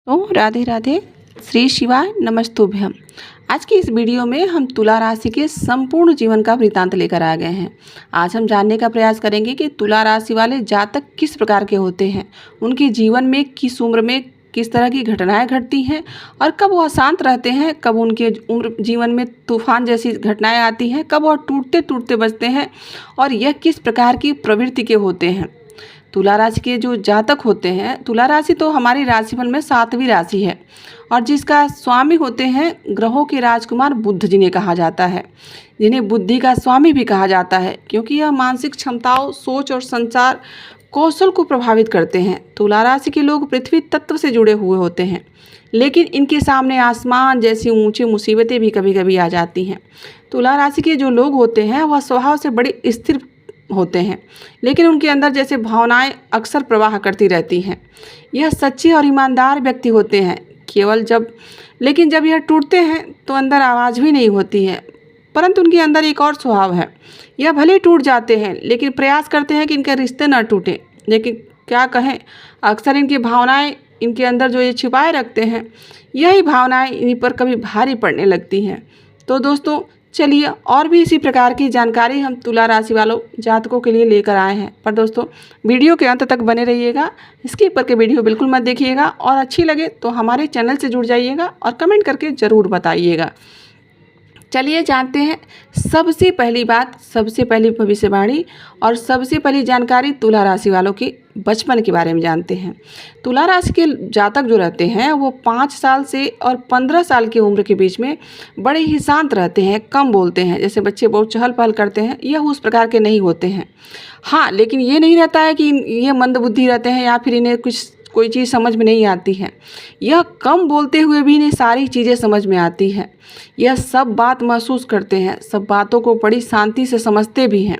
तो राधे राधे, श्री शिवाय नमस्तुभ्यम। आज की इस वीडियो में हम तुला राशि के संपूर्ण जीवन का वृतांत लेकर आ गए हैं। आज हम जानने का प्रयास करेंगे कि तुला राशि वाले जातक किस प्रकार के होते हैं, उनके जीवन में किस उम्र में किस तरह की घटनाएं घटती हैं और कब वह शांत रहते हैं, कब उनके उम्र जीवन में तूफान जैसी घटनाएं आती हैं, कब वह टूटते टूटते बचते हैं और यह किस प्रकार की प्रवृत्ति के होते हैं। तुला राशि के जो जातक होते हैं, तुला राशि तो हमारी राशिफल में 7वीं राशि है और जिसका स्वामी होते हैं ग्रहों के राजकुमार बुध जिन्हें कहा जाता है, जिन्हें बुद्धि का स्वामी भी कहा जाता है, क्योंकि यह मानसिक क्षमताओं, सोच और संचार कौशल को प्रभावित करते हैं। तुला राशि के लोग पृथ्वी तत्व से जुड़े हुए होते हैं, लेकिन इनके सामने आसमान जैसी ऊंची मुसीबतें भी कभी कभी आ जाती हैं। तुला राशि के जो लोग होते हैं वह स्वभाव से बड़े स्थिर होते हैं, लेकिन उनके अंदर जैसे भावनाएं अक्सर प्रवाह करती रहती हैं। यह सच्चे और ईमानदार व्यक्ति होते हैं, लेकिन जब यह टूटते हैं तो अंदर आवाज़ भी नहीं होती है। परंतु उनके अंदर एक और स्वभाव है, यह भले टूट जाते हैं लेकिन प्रयास करते हैं कि इनके रिश्ते न टूटें। लेकिन क्या कहें, अक्सर इनकी भावनाएं इनके अंदर जो ये छिपाए रखते हैं, यही भावनाएं इन्हीं पर कभी भारी पड़ने लगती हैं। तो दोस्तों चलिए और भी इसी प्रकार की जानकारी हम तुला राशि वालों जातकों के लिए लेकर आए हैं। पर दोस्तों वीडियो के अंत तक बने रहिएगा, स्किप करके वीडियो बिल्कुल मत देखिएगा और अच्छी लगे तो हमारे चैनल से जुड़ जाइएगा और कमेंट करके ज़रूर बताइएगा। चलिए जानते हैं सबसे पहली बात, सबसे पहली भविष्यवाणी और सबसे पहली जानकारी तुला राशि वालों की बचपन के बारे में जानते हैं। तुला राशि के जातक जो रहते हैं वो 5 साल से और 15 साल की उम्र के बीच में बड़े ही शांत रहते हैं, कम बोलते हैं। जैसे बच्चे बहुत चहल पहल करते हैं, यह उस प्रकार के नहीं होते हैं। हाँ, लेकिन ये नहीं रहता है कि ये मंदबुद्धि रहते हैं या फिर इन्हें कोई चीज़ समझ में नहीं आती है। यह कम बोलते हुए भी इन्हें सारी चीज़ें समझ में आती हैं। यह सब बात महसूस करते हैं, सब बातों को बड़ी शांति से समझते भी हैं।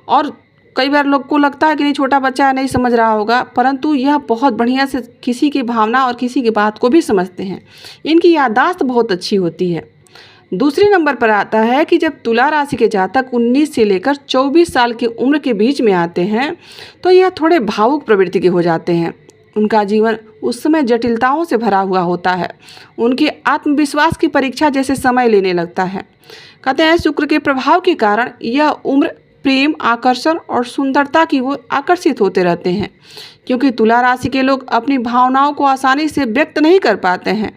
और कई बार लोग को लगता है कि नहीं, छोटा बच्चा नहीं समझ रहा होगा, परंतु यह बहुत बढ़िया से किसी की भावना और किसी की बात को भी समझते हैं। इनकी याददाश्त बहुत अच्छी होती है। दूसरे नंबर पर आता है कि जब तुला राशि के जातक 19 से लेकर 24 साल की उम्र के बीच में आते हैं तो यह थोड़े भावुक प्रवृत्ति के हो जाते हैं। उनका जीवन उस समय जटिलताओं से भरा हुआ होता है। उनके आत्मविश्वास की परीक्षा जैसे समय लेने लगता है। कहते हैं शुक्र के प्रभाव के कारण यह उम्र प्रेम, आकर्षण और सुंदरता की ओर आकर्षित होते रहते हैं, क्योंकि तुला राशि के लोग अपनी भावनाओं को आसानी से व्यक्त नहीं कर पाते हैं,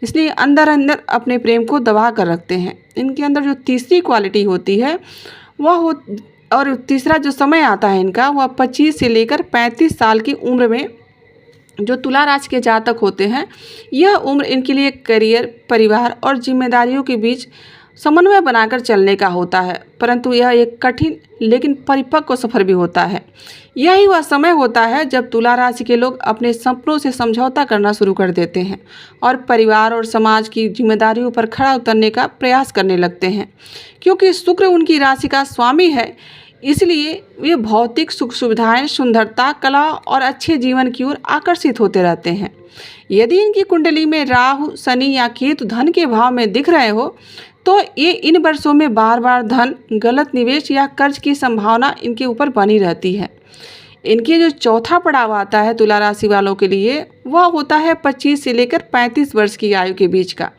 इसलिए अंदर अंदर अपने प्रेम को दबा कर रखते हैं। इनके अंदर जो तीसरी क्वालिटी होती है और तीसरा जो समय आता है इनका, वह 25 से लेकर 35 साल की उम्र में जो तुला राशि के जातक होते हैं, यह उम्र इनके लिए करियर, परिवार और जिम्मेदारियों के बीच समन्वय बनाकर चलने का होता है। परंतु यह एक कठिन लेकिन परिपक्व सफ़र भी होता है। यही वह समय होता है जब तुला राशि के लोग अपने सपनों से समझौता करना शुरू कर देते हैं और परिवार और समाज की जिम्मेदारियों पर खड़ा उतरने का प्रयास करने लगते हैं। क्योंकि शुक्र उनकी राशि का स्वामी है, इसलिए वे भौतिक सुख सुविधाएं, सुंदरता, कला और अच्छे जीवन की ओर आकर्षित होते रहते हैं। यदि इनकी कुंडली में राहु, शनि या केतु धन के भाव में दिख रहे हो तो ये इन वर्षों में बार बार धन, गलत निवेश या कर्ज की संभावना इनके ऊपर बनी रहती है। इनके जो चौथा पड़ाव आता है तुला राशि वालों के लिए, वह होता है 25 से लेकर 35 वर्ष की आयु के बीच का।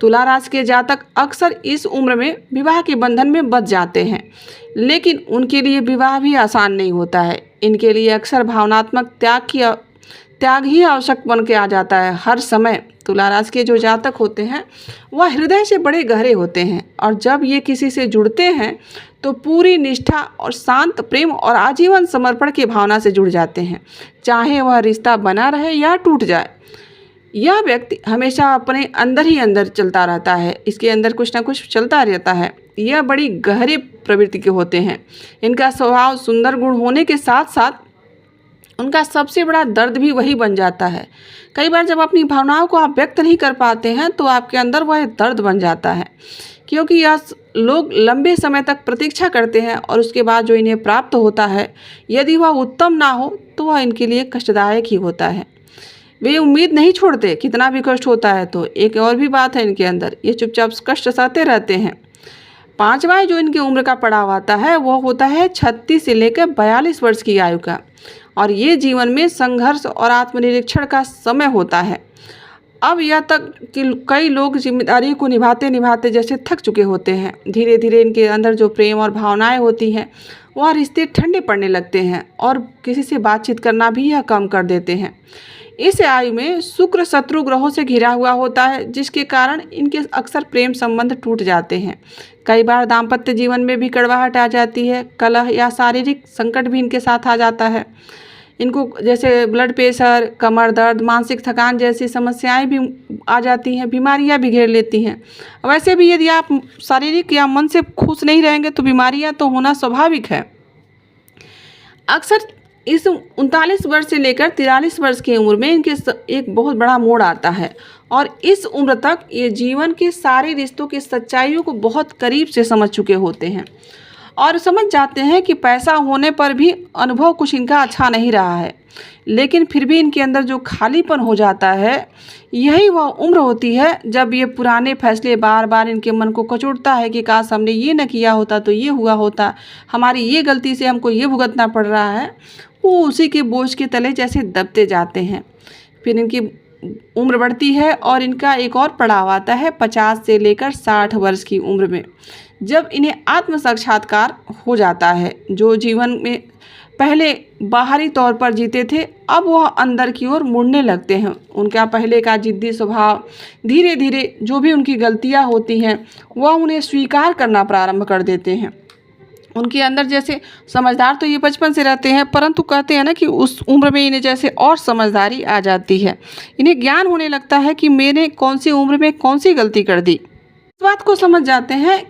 तुला राशि के जातक अक्सर इस उम्र में विवाह के बंधन में बंध जाते हैं, लेकिन उनके लिए विवाह भी आसान नहीं होता है। इनके लिए अक्सर भावनात्मक त्याग ही आवश्यक बन के आ जाता है हर समय। तुला राशि के जो जातक होते हैं वह हृदय से बड़े गहरे होते हैं और जब ये किसी से जुड़ते हैं तो पूरी निष्ठा और शांत प्रेम और आजीवन समर्पण की भावना से जुड़ जाते हैं, चाहे वह रिश्ता बना रहे या टूट जाए। यह व्यक्ति हमेशा अपने अंदर ही अंदर चलता रहता है, इसके अंदर कुछ ना कुछ चलता रहता है। यह बड़ी गहरी प्रवृत्ति के होते हैं। इनका स्वभाव सुंदर गुण होने के साथ साथ उनका सबसे बड़ा दर्द भी वही बन जाता है। कई बार जब अपनी भावनाओं को आप व्यक्त नहीं कर पाते हैं तो आपके अंदर वह दर्द बन जाता है, क्योंकि यह लोग लंबे समय तक प्रतीक्षा करते हैं और उसके बाद जो इन्हें प्राप्त होता है, यदि वह उत्तम ना हो तो वह इनके लिए कष्टदायक ही होता है। वे उम्मीद नहीं छोड़ते, कितना भी कष्ट होता है तो। एक और भी बात है इनके अंदर, ये चुपचाप कष्ट सहते रहते हैं। 5वां जो इनकी उम्र का पड़ाव आता है वह होता है 36 से लेकर 42 वर्ष की आयु का, और ये जीवन में संघर्ष और आत्मनिरीक्षण का समय होता है। अब यह तक कि कई लोग जिम्मेदारी को निभाते निभाते जैसे थक चुके होते हैं। धीरे धीरे इनके अंदर जो प्रेम और भावनाएं होती हैं वह रिश्ते ठंडे पड़ने लगते हैं और किसी से बातचीत करना भी यह कम कर देते हैं। इस आयु में शुक्र शत्रु ग्रहों से घिरा हुआ होता है, जिसके कारण इनके अक्सर प्रेम संबंध टूट जाते हैं। कई बार दाम्पत्य जीवन में भी कड़वाहट आ जाती है, कलह या शारीरिक संकट भी इनके साथ आ जाता है। इनको जैसे ब्लड प्रेशर, कमर दर्द, मानसिक थकान जैसी समस्याएं भी आ जाती हैं, बीमारियां भी घेर लेती हैं। वैसे भी यदि आप शारीरिक या मन से खुश नहीं रहेंगे तो बीमारियां तो होना स्वाभाविक है। अक्सर इस 39 वर्ष से लेकर 43 वर्ष की उम्र में इनके एक बहुत बड़ा मोड़ आता है और इस उम्र तक ये जीवन के सारे रिश्तों की सच्चाइयों को बहुत करीब से समझ चुके होते हैं और समझ जाते हैं कि पैसा होने पर भी अनुभव कुछ इनका अच्छा नहीं रहा है, लेकिन फिर भी इनके अंदर जो खालीपन हो जाता है, यही वह उम्र होती है जब ये पुराने फैसले बार बार इनके मन को कचोटता है कि काश हमने ये न किया होता तो ये हुआ होता, हमारी ये गलती से हमको ये भुगतना पड़ रहा है। वो उसी के बोझ के तले जैसे दबते जाते हैं। फिर इनकी उम्र बढ़ती है और इनका एक और पड़ाव आता है 50 से लेकर 60 वर्ष की उम्र में, जब इन्हें आत्म साक्षात्कार हो जाता है। जो जीवन में पहले बाहरी तौर पर जीते थे, अब वह अंदर की ओर मुड़ने लगते हैं। उनका पहले का जिद्दी स्वभाव धीरे धीरे जो भी उनकी गलतियां होती हैं वह उन्हें स्वीकार करना प्रारंभ कर देते हैं। उनके अंदर जैसे समझदार तो ये बचपन से रहते हैं, परंतु कहते हैं ना कि उस उम्र में इन्हें जैसे और समझदारी आ जाती है। इन्हें ज्ञान होने लगता है कि मैंने कौन सी उम्र में कौन सी गलती कर दी। इस बात को समझ जाते हैं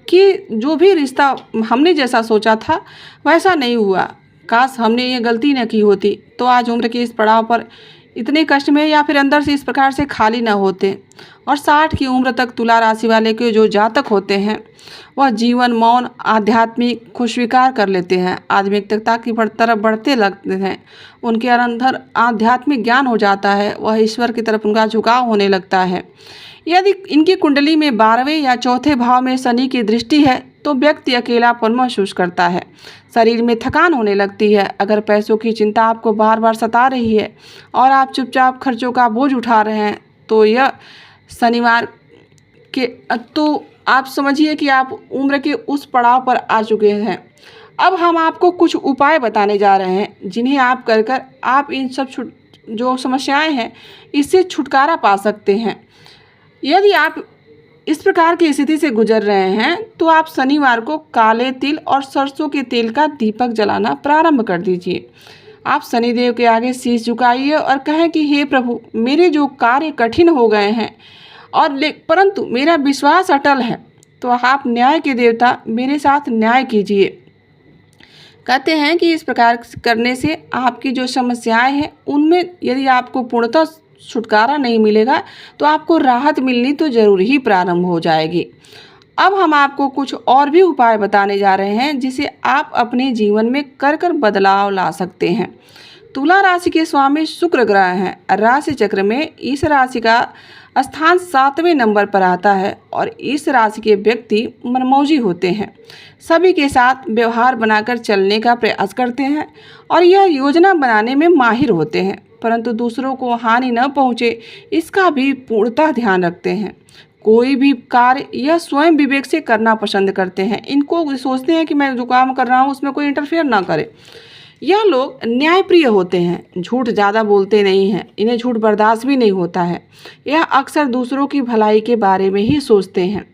कि जो भी रिश्ता हमने जैसा सोचा था वैसा नहीं हुआ, काश हमने ये गलती न की होती तो आज उम्र के इस पड़ाव पर इतने कष्ट में या फिर अंदर से इस प्रकार से खाली ना होते। और 60 की उम्र तक तुला राशि वाले के जो जातक होते हैं वह जीवन मौन आध्यात्मिक को स्वीकार कर लेते हैं, आध्यात्मिकता की तरफ बढ़ते लगते हैं। उनके अंदर आध्यात्मिक ज्ञान हो जाता है, वह ईश्वर की तरफ उनका झुकाव होने लगता है। यदि इनकी कुंडली में 12वें या चौथे भाव में शनि की दृष्टि है तो व्यक्ति अकेलापन महसूस करता है, शरीर में थकान होने लगती है। अगर पैसों की चिंता आपको बार बार सता रही है और आप चुपचाप खर्चों का बोझ उठा रहे हैं तो यह शनिवार के तो आप समझिए कि आप उम्र के उस पड़ाव पर आ चुके हैं। अब हम आपको कुछ उपाय बताने जा रहे हैं जिन्हें आप कर आप इन सब जो समस्याएं हैं इससे छुटकारा पा सकते हैं। यदि आप इस प्रकार की स्थिति से गुजर रहे हैं तो आप शनिवार को काले तिल और सरसों के तेल का दीपक जलाना प्रारंभ कर दीजिए। आप शनिदेव के आगे शीश झुकाइए और कहें कि हे प्रभु, मेरे जो कार्य कठिन हो गए हैं परंतु मेरा विश्वास अटल है, तो आप न्याय के देवता मेरे साथ न्याय कीजिए। कहते हैं कि इस प्रकार करने से आपकी जो समस्याएं हैं उनमें यदि आपको पूर्णतः छुटकारा नहीं मिलेगा तो आपको राहत मिलनी तो जरूर ही प्रारंभ हो जाएगी। अब हम आपको कुछ और भी उपाय बताने जा रहे हैं जिसे आप अपने जीवन में कर बदलाव ला सकते हैं। तुला राशि के स्वामी शुक्र ग्रह हैं। राशि चक्र में इस राशि का स्थान 7वें नंबर पर आता है और इस राशि के व्यक्ति मनमौजी होते हैं, सभी के साथ व्यवहार बनाकर चलने का प्रयास करते हैं और यह योजना बनाने में माहिर होते हैं, परंतु दूसरों को हानि न पहुंचे इसका भी पूर्णतः ध्यान रखते हैं। कोई भी कार्य यह स्वयं विवेक से करना पसंद करते हैं। इनको सोचते हैं कि मैं जो काम कर रहा हूँ उसमें कोई इंटरफेयर ना करे। यह लोग न्यायप्रिय होते हैं, झूठ ज़्यादा बोलते नहीं हैं, इन्हें झूठ बर्दाश्त भी नहीं होता है। यह अक्सर दूसरों की भलाई के बारे में ही सोचते हैं,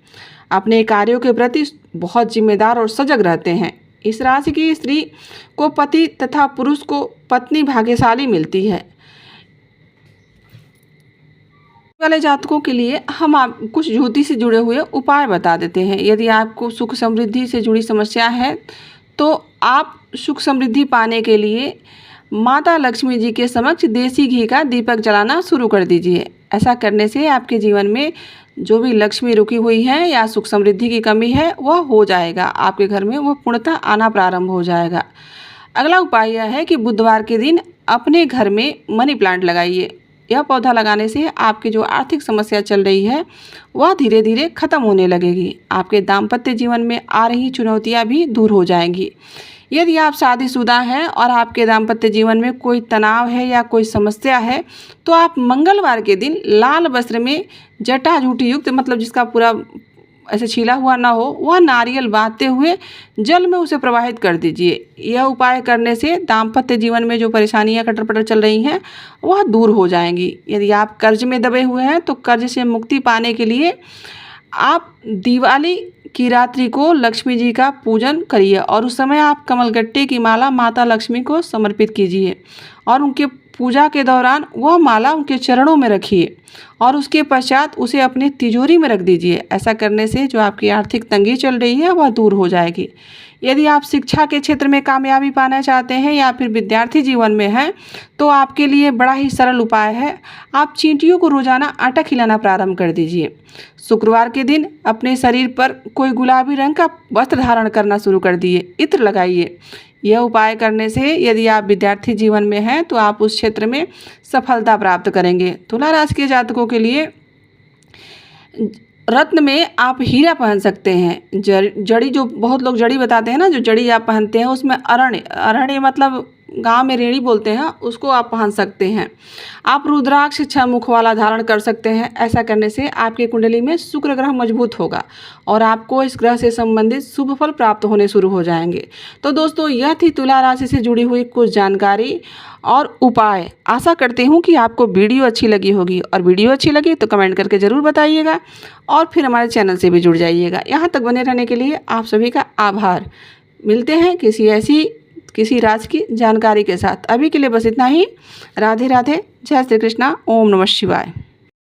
अपने कार्यों के प्रति बहुत जिम्मेदार और सजग रहते हैं। इस राशि की स्त्री को पति तथा पुरुष को पत्नी भाग्यशाली मिलती है। वाले जातकों के लिए हम आप कुछ ज्योतिष से जुड़े हुए उपाय बता देते हैं। यदि आपको सुख समृद्धि से जुड़ी समस्या है तो आप सुख समृद्धि पाने के लिए माता लक्ष्मी जी के समक्ष देसी घी का दीपक जलाना शुरू कर दीजिए। ऐसा करने से आपके जीवन में जो भी लक्ष्मी रुकी हुई है या सुख समृद्धि की कमी है वह हो जाएगा, आपके घर में वह पूर्णतः आना प्रारंभ हो जाएगा। अगला उपाय यह है कि बुधवार के दिन अपने घर में मनी प्लांट लगाइए। यह पौधा लगाने से आपकी जो आर्थिक समस्या चल रही है वह धीरे धीरे खत्म होने लगेगी। आपके दाम्पत्य जीवन में आ रही चुनौतियां भी दूर हो जाएंगी। यदि आप शादीशुदा हैं और आपके दाम्पत्य जीवन में कोई तनाव है या कोई समस्या है तो आप मंगलवार के दिन लाल वस्त्र में जटाजूटी युक्त, मतलब जिसका पूरा ऐसे छीला हुआ ना हो, वह नारियल बांधते हुए जल में उसे प्रवाहित कर दीजिए। यह उपाय करने से दाम्पत्य जीवन में जो परेशानियां कटर पटर चल रही हैं वह दूर हो जाएंगी। यदि आप कर्ज में दबे हुए हैं तो कर्ज से मुक्ति पाने के लिए आप दिवाली की रात्रि को लक्ष्मी जी का पूजन करिए और उस समय आप कमलगट्टे की माला माता लक्ष्मी को समर्पित कीजिए और उनके पूजा के दौरान वह माला उनके चरणों में रखिए और उसके पश्चात उसे अपनी तिजोरी में रख दीजिए। ऐसा करने से जो आपकी आर्थिक तंगी चल रही है वह दूर हो जाएगी। यदि आप शिक्षा के क्षेत्र में कामयाबी पाना चाहते हैं या फिर विद्यार्थी जीवन में हैं तो आपके लिए बड़ा ही सरल उपाय है, आप चींटियों को रोजाना आटा खिलाना प्रारंभ कर दीजिए। शुक्रवार के दिन अपने शरीर पर कोई गुलाबी रंग का वस्त्र धारण करना शुरू कर दिए, इत्र लगाइए। यह उपाय करने से यदि आप विद्यार्थी जीवन में हैं तो आप उस क्षेत्र में सफलता प्राप्त करेंगे। तुला राशि के जातकों के लिए रत्न में आप हीरा पहन सकते हैं। जड़ी, जो बहुत लोग जड़ी बताते हैं ना, जो जड़ी आप पहनते हैं उसमें अरण्य मतलब गांव में रेड़ी बोलते हैं, उसको आप पहन सकते हैं। आप रुद्राक्ष 6 मुख वाला धारण कर सकते हैं। ऐसा करने से आपकी कुंडली में शुक्र ग्रह मजबूत होगा और आपको इस ग्रह से संबंधित शुभ फल प्राप्त होने शुरू हो जाएंगे। तो दोस्तों, यह थी तुला राशि से जुड़ी हुई कुछ जानकारी और उपाय। आशा करती हूँ कि आपको वीडियो अच्छी लगी होगी और वीडियो अच्छी लगी तो कमेंट करके ज़रूर बताइएगा और फिर हमारे चैनल से भी जुड़ जाइएगा। यहाँ तक बने रहने के लिए आप सभी का आभार। मिलते हैं किसी राज की जानकारी के साथ। अभी के लिए बस इतना ही। राधे राधे। जय श्री कृष्णा। ओम नमः शिवाय।